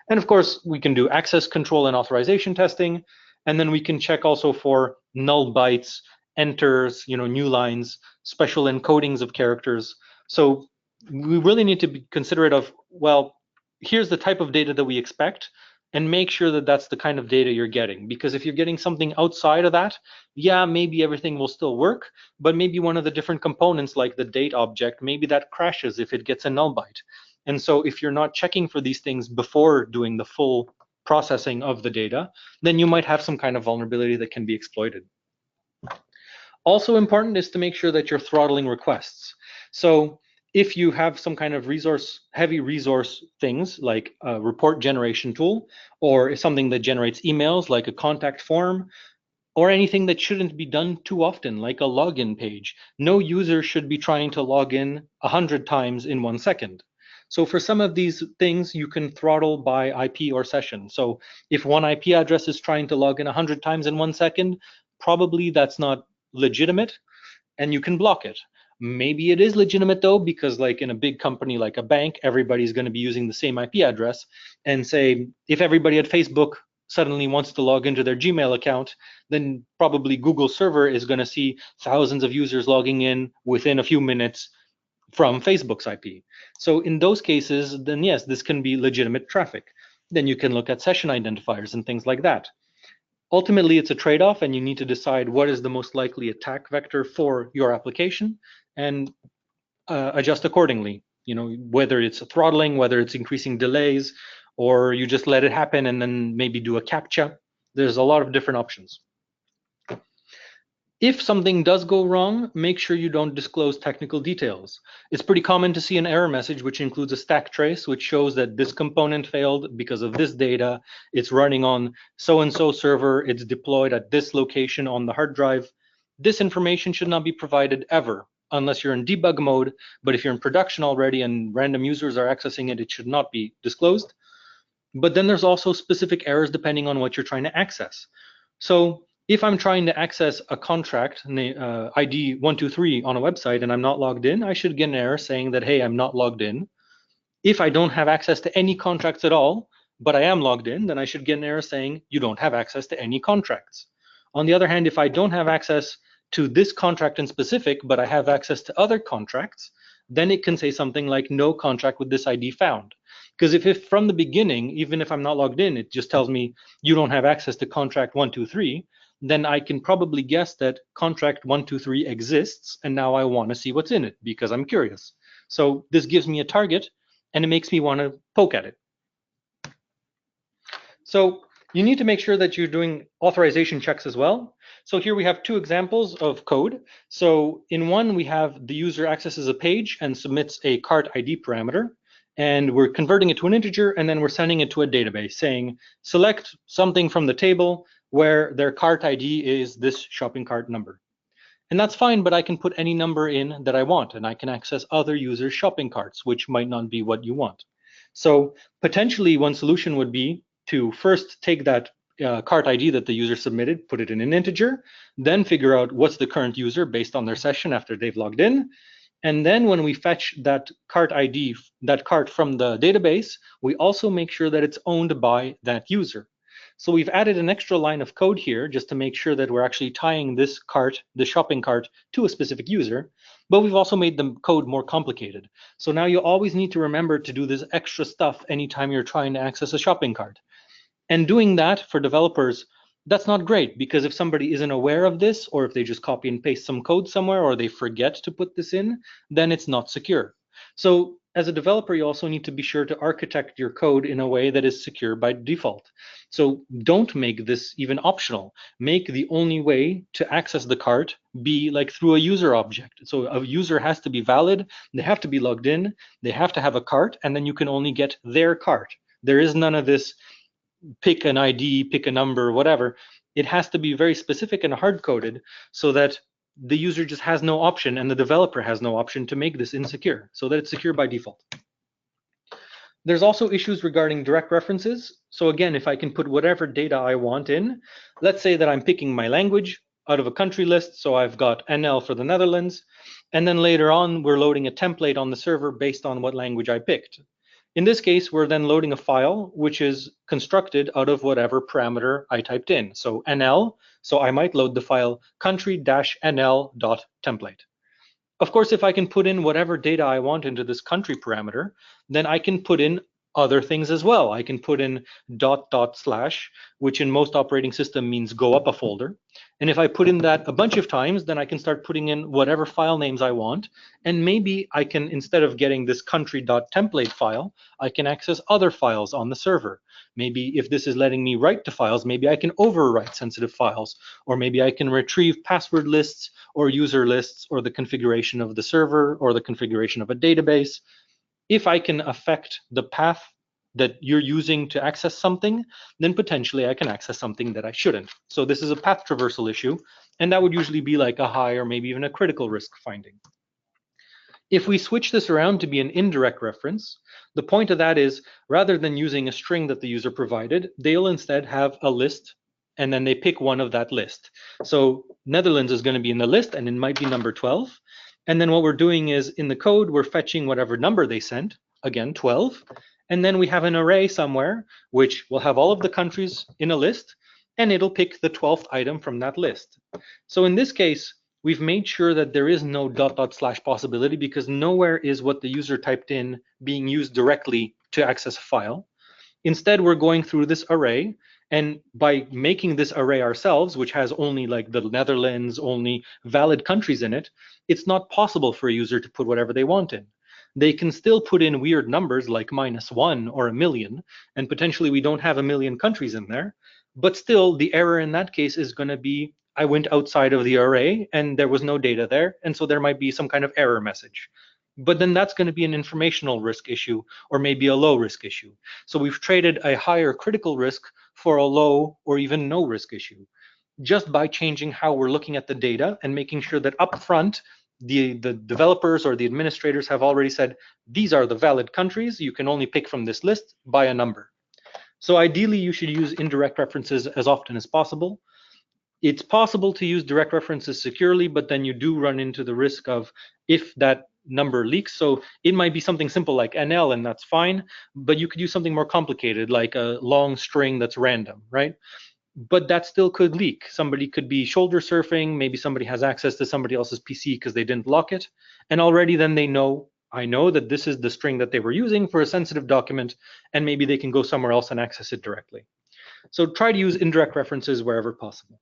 And of course, we can do access control and authorization testing. And then we can check also for null bytes, enters, new lines, special encodings of characters. So we really need to be considerate of, well, here's the type of data that we expect, and make sure that that's the kind of data you're getting. Because if you're getting something outside of that, yeah, maybe everything will still work, but maybe one of the different components like the date object, maybe that crashes if it gets a null byte. And so if you're not checking for these things before doing the full processing of the data, then you might have some kind of vulnerability that can be exploited. Also important is to make sure that you're throttling requests. So if you have some kind of heavy resource things like a report generation tool, or something that generates emails like a contact form, or anything that shouldn't be done too often, like a login page, no user should be trying to log in 100 times in 1 second. So for some of these things, you can throttle by IP or session. So if one IP address is trying to log in 100 times in 1 second, probably that's not legitimate, and you can block it. Maybe it is legitimate though, because like in a big company like a bank, everybody's going to be using the same IP address. And say, if everybody at Facebook suddenly wants to log into their Gmail account, then probably Google server is going to see thousands of users logging in within a few minutes from Facebook's IP. So in those cases, then yes, this can be legitimate traffic. Then you can look at session identifiers and things like that. Ultimately, it's a trade-off, and you need to decide what is the most likely attack vector for your application and adjust accordingly. Whether it's throttling, whether it's increasing delays, or you just let it happen and then maybe do a CAPTCHA. There's a lot of different options. If something does go wrong, make sure you don't disclose technical details. It's pretty common to see an error message which includes a stack trace, which shows that this component failed because of this data. It's running on so-and-so server. It's deployed at this location on the hard drive. This information should not be provided ever, unless you're in debug mode. But if you're in production already and random users are accessing it, it should not be disclosed. But then there's also specific errors depending on what you're trying to access. So if I'm trying to access a contract, ID 123 on a website, and I'm not logged in, I should get an error saying that, hey, I'm not logged in. If I don't have access to any contracts at all, but I am logged in, then I should get an error saying you don't have access to any contracts. On the other hand, if I don't have access to this contract in specific, but I have access to other contracts, then it can say something like no contract with this ID found. Because if from the beginning, even if I'm not logged in, it just tells me you don't have access to contract 123, then I can probably guess that contract 123 exists, and now I want to see what's in it because I'm curious. So this gives me a target, and it makes me want to poke at it. So you need to make sure that you're doing authorization checks as well. So here we have two examples of code. So in one, we have the user accesses a page and submits a cart ID parameter, and we're converting it to an integer, and then we're sending it to a database saying, select something from the table where their cart ID is this shopping cart number. And that's fine, but I can put any number in that I want, and I can access other users' shopping carts, which might not be what you want. So potentially one solution would be to first take that cart ID that the user submitted, put it in an integer, then figure out what's the current user based on their session after they've logged in. And then when we fetch that cart ID, that cart from the database, we also make sure that it's owned by that user. So we've added an extra line of code here just to make sure that we're actually tying this cart, the shopping cart, to a specific user, but we've also made the code more complicated. So now you always need to remember to do this extra stuff anytime you're trying to access a shopping cart. And doing that for developers, that's not great, because if somebody isn't aware of this, or if they just copy and paste some code somewhere, or they forget to put this in, then it's not secure. So as a developer, you also need to be sure to architect your code in a way that is secure by default. So don't make this even optional. Make the only way to access the cart be like through a user object. So a user has to be valid, they have to be logged in, they have to have a cart, and then you can only get their cart. There is none of this pick an ID, pick a number, whatever. It has to be very specific and hard-coded so that the user just has no option and the developer has no option to make this insecure, so that it's secure by default. There's also issues regarding direct references. So again, if I can put whatever data I want in, let's say that I'm picking my language out of a country list. So I've got NL for the Netherlands. And then later on, we're loading a template on the server based on what language I picked. In this case, we're then loading a file which is constructed out of whatever parameter I typed in. So NL, so I might load the file country-nl.template. Of course, if I can put in whatever data I want into this country parameter, then I can put in other things as well. I can put in .. which in most operating system means go up a folder. And if I put in that a bunch of times, then I can start putting in whatever file names I want. And maybe I can, instead of getting this country.template file, I can access other files on the server. Maybe if this is letting me write to files, maybe I can overwrite sensitive files, or maybe I can retrieve password lists or user lists, or the configuration of the server, or the configuration of a database. If I can affect the path that you're using to access something, then potentially I can access something that I shouldn't. So this is a path traversal issue, and that would usually be like a high or maybe even a critical risk finding. If we switch this around to be an indirect reference, the point of that is, rather than using a string that the user provided, they'll instead have a list, and then they pick one of that list. So Netherlands is going to be in the list, and it might be number 12. And then what we're doing is, in the code, we're fetching whatever number they sent, again, 12. And then we have an array somewhere, which will have all of the countries in a list, and it'll pick the 12th item from that list. So in this case, we've made sure that there is no .. possibility, because nowhere is what the user typed in being used directly to access a file. Instead, we're going through this array, and by making this array ourselves, which has only like the Netherlands, only valid countries in it, it's not possible for a user to put whatever they want in. They can still put in weird numbers like -1 or 1,000,000, and potentially we don't have 1,000,000 countries in there, but still the error in that case is going to be, I went outside of the array and there was no data there, and so there might be some kind of error message. But then that's going to be an informational risk issue, or maybe a low risk issue. So we've traded a higher critical risk for a low or even no risk issue, just by changing how we're looking at the data and making sure that upfront the developers or the administrators have already said, these are the valid countries, you can only pick from this list by a number. So ideally, you should use indirect references as often as possible. It's possible to use direct references securely, but then you do run into the risk of, if that number leaks, so it might be something simple like NL, and that's fine, but you could use something more complicated like a long string that's random, right? But that still could leak. Somebody could be shoulder surfing, maybe somebody has access to somebody else's PC because they didn't lock it, and already then they know, I know that this is the string that they were using for a sensitive document, and maybe they can go somewhere else and access it directly. So try to use indirect references wherever possible.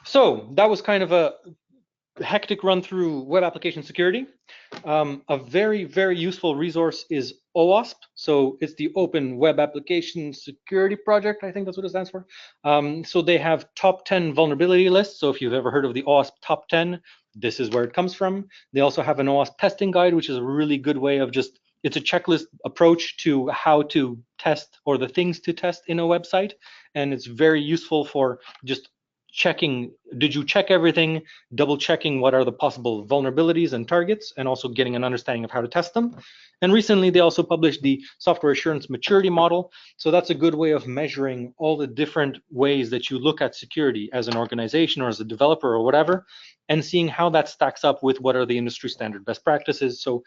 So that was kind of a hectic run through web application security. A very, very useful resource is OWASP. So it's the Open Web Application Security Project. I think that's what it stands for. So they have top 10 vulnerability lists. So if you've ever heard of the OWASP top 10, this is where it comes from. They also have an OWASP testing guide, which is a really good way of just, it's a checklist approach to how to test, or the things to test in a website. And it's very useful for just checking did you check everything, double checking what are the possible vulnerabilities and targets, and also getting an understanding of how to test them. And recently they also published the software assurance maturity model. So that's a good way of measuring all the different ways that you look at security as an organization or as a developer or whatever, and seeing how that stacks up with what are the industry standard best practices. So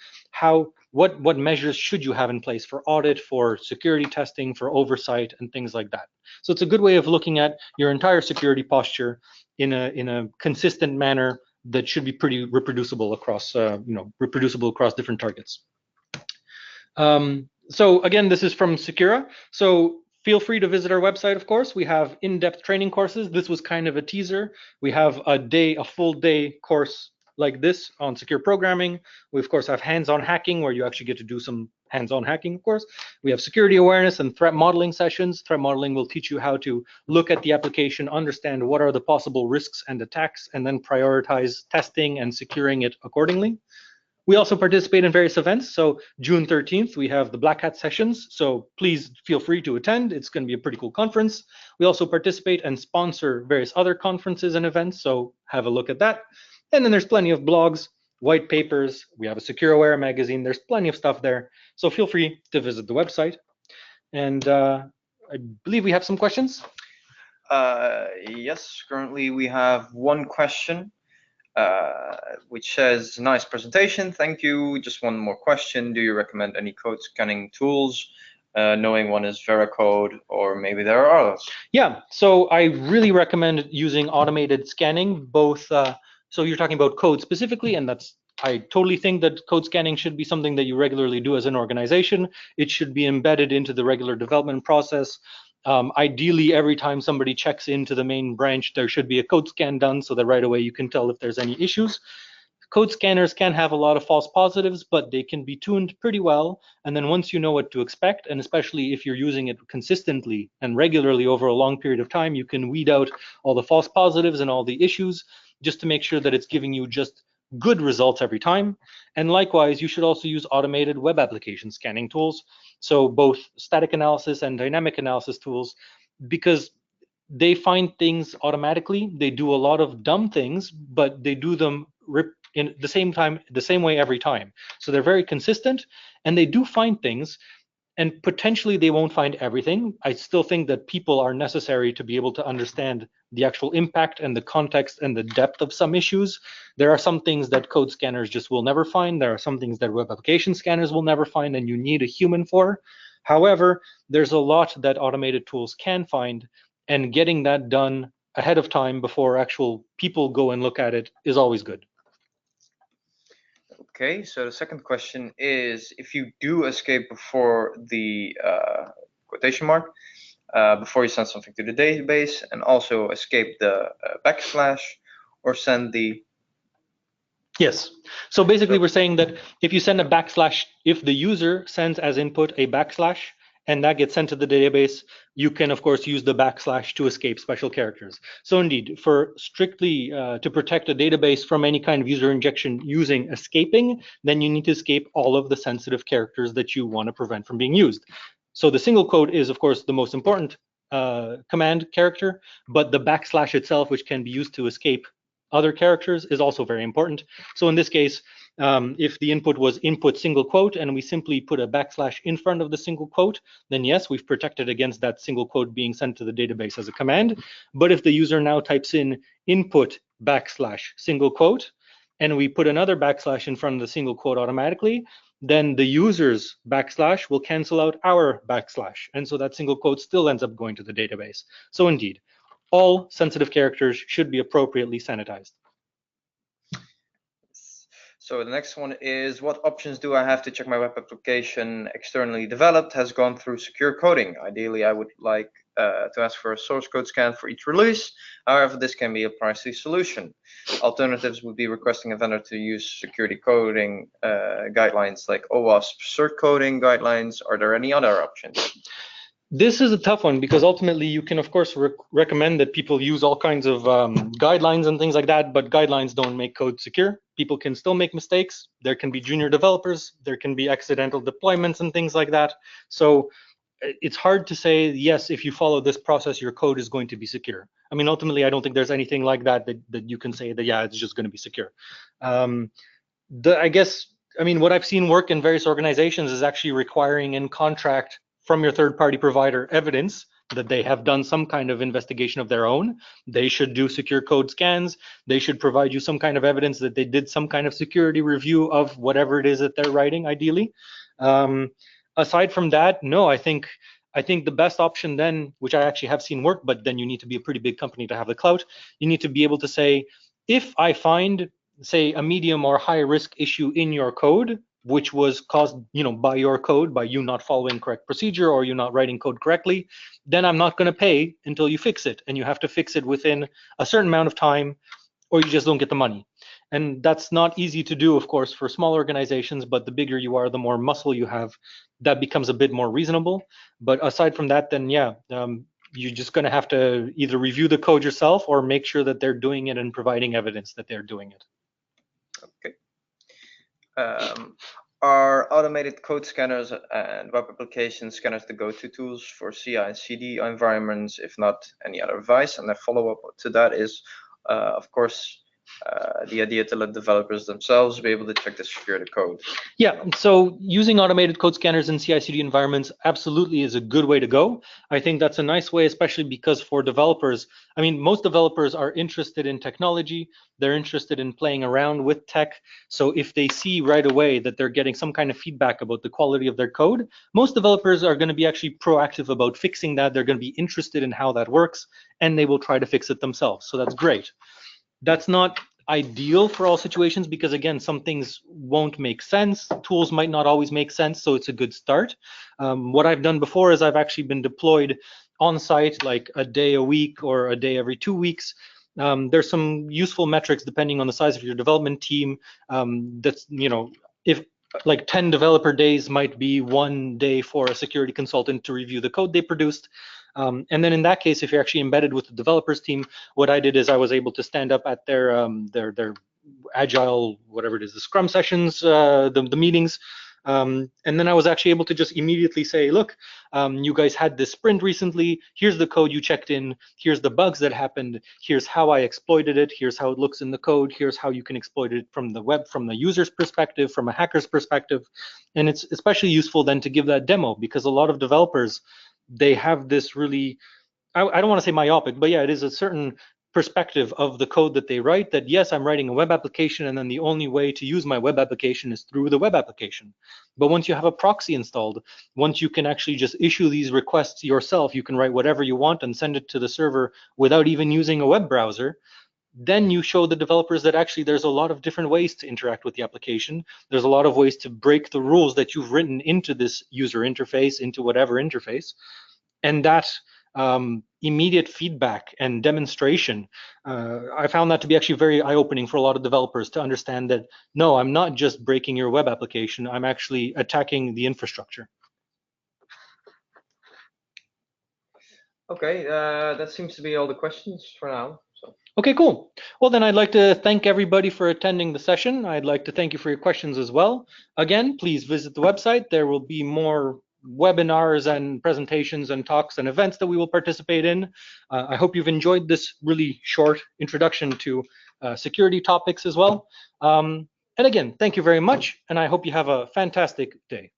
what measures should you have in place for audit, for security testing, for oversight, and things like that. So it's a good way of looking at your entire security posture in a consistent manner that should be pretty reproducible across reproducible across different targets. So again, this is from Secura. So feel free to visit our website, of course. We have in-depth training courses. This was kind of a teaser. We have a full day course like this on secure programming. We, of course, have hands-on hacking where you actually get to do some hands-on hacking, of course. We have security awareness and threat modeling sessions. Threat modeling will teach you how to look at the application, understand what are the possible risks and attacks, and then prioritize testing and securing it accordingly. We also participate in various events. So June 13th, we have the Black Hat sessions. So please feel free to attend. It's going to be a pretty cool conference. We also participate and sponsor various other conferences and events. So have a look at that. And then there's plenty of blogs, white papers. We have a SecureAware magazine. There's plenty of stuff there. So feel free to visit the website. And I believe we have some questions. Yes, currently we have one question. Which says, nice presentation, thank you. Just one more question. Do you recommend any code scanning tools, knowing one is Veracode, or maybe there are others? Yeah, so I really recommend using automated scanning, both, so you're talking about code specifically, and I totally think that code scanning should be something that you regularly do as an organization. It should be embedded into the regular development process. Ideally, every time somebody checks into the main branch, there should be a code scan done so that right away you can tell if there's any issues. Code scanners can have a lot of false positives, but they can be tuned pretty well. And then once you know what to expect, and especially if you're using it consistently and regularly over a long period of time, you can weed out all the false positives and all the issues just to make sure that it's giving you just good results every time. And likewise, you should also use automated web application scanning tools. So both static analysis and dynamic analysis tools, because they find things automatically. They do a lot of dumb things, but they do them in the same way every time. So they're very consistent, and they do find things, and potentially they won't find everything. I still think that people are necessary to be able to understand the actual impact and the context and the depth of some issues. There are some things that code scanners just will never find. There are some things that web application scanners will never find, and you need a human for. However, there's a lot that automated tools can find, and getting that done ahead of time before actual people go and look at it is always good. Okay, so the second question is, if you do escape before the quotation mark, before you send something to the database, and also escape the backslash, or send the... Yes, so basically we're saying that if you send a backslash, if the user sends as input a backslash, and that gets sent to the database, you can, of course, use the backslash to escape special characters. So indeed, for strictly to protect a database from any kind of user injection using escaping, then you need to escape all of the sensitive characters that you want to prevent from being used. So the single quote is, of course, the most important command character, but the backslash itself, which can be used to escape other characters, is also very important. So in this case, if the input was input single quote and we simply put a backslash in front of the single quote, then yes, we've protected against that single quote being sent to the database as a command. But if the user now types in input backslash single quote, and we put another backslash in front of the single quote automatically, then the user's backslash will cancel out our backslash. And so that single quote still ends up going to the database. So indeed, all sensitive characters should be appropriately sanitized. So the next one is, what options do I have to check my web application externally developed has gone through secure coding? Ideally, I would like to ask for a source code scan for each release. However, this can be a pricey solution. Alternatives would be requesting a vendor to use security coding guidelines like OWASP cert coding guidelines. Are there any other options? This is a tough one because ultimately you can, of course, recommend that people use all kinds of guidelines and things like that, but guidelines don't make code secure. People can still make mistakes. There can be junior developers. There can be accidental deployments and things like that. So it's hard to say, yes, if you follow this process, your code is going to be secure. I mean, ultimately, I don't think there's anything like that you can say that, yeah, it's just going to be secure. I guess, I mean, what I've seen work in various organizations is actually requiring in contract from your third-party provider evidence that they have done some kind of investigation of their own. They should do secure code scans. They should provide you some kind of evidence that they did some kind of security review of whatever it is that they're writing, ideally. Aside from that, no, I think the best option then, which I actually have seen work, but then you need to be a pretty big company to have the clout. You need to be able to say, if I find, say, a medium or high risk issue in your code, which was caused, by your code, by you not following correct procedure or you not writing code correctly, then I'm not going to pay until you fix it. And you have to fix it within a certain amount of time, or you just don't get the money. And that's not easy to do, of course, for small organizations, but the bigger you are, the more muscle you have, that becomes a bit more reasonable. But aside from that, then yeah, you're just going to have to either review the code yourself or make sure that they're doing it and providing evidence that they're doing it. Okay. Are automated code scanners and web application scanners the go-to tools for CI and CD environments? If not, any other advice? And the follow-up to that is, of course, the idea to let developers themselves be able to check the security code. Yeah, so using automated code scanners in CI/CD environments absolutely is a good way to go. I think that's a nice way, especially because for developers, I mean, most developers are interested in technology. They're interested in playing around with tech. So if they see right away that they're getting some kind of feedback about the quality of their code, most developers are going to be actually proactive about fixing that. They're going to be interested in how that works, and they will try to fix it themselves. So that's great. That's not ideal for all situations because, again, some things won't make sense. Tools might not always make sense, so it's a good start. What I've done before is I've actually been deployed on site like a day a week or a day every 2 weeks. There's some useful metrics depending on the size of your development team. That's, if like 10 developer days might be 1 day for a security consultant to review the code they produced. And then in that case, if you're actually embedded with the developers team, what I did is I was able to stand up at their agile, whatever it is, the scrum sessions, the meetings. And then I was actually able to just immediately say, look, you guys had this sprint recently. Here's the code you checked in. Here's the bugs that happened. Here's how I exploited it. Here's how it looks in the code. Here's how you can exploit it from the web, from the user's perspective, from a hacker's perspective. And it's especially useful then to give that demo because a lot of developers, they have this really, I don't want to say myopic, but yeah, it is a certain perspective of the code that they write that, yes, I'm writing a web application and then the only way to use my web application is through the web application. But once you have a proxy installed, once you can actually just issue these requests yourself, you can write whatever you want and send it to the server without even using a web browser, then you show the developers that actually there's a lot of different ways to interact with the application. There's a lot of ways to break the rules that you've written into this user interface, into whatever interface. And that immediate feedback and demonstration, I found that to be actually very eye-opening for a lot of developers to understand that, no, I'm not just breaking your web application, I'm actually attacking the infrastructure. Okay, that seems to be all the questions for now. So. Okay, cool. Well, then I'd like to thank everybody for attending the session. I'd like to thank you for your questions as well. Again, please visit the website. There will be more webinars and presentations and talks and events that we will participate in. I hope you've enjoyed this really short introduction to security topics as well. And again, thank you very much, and I hope you have a fantastic day.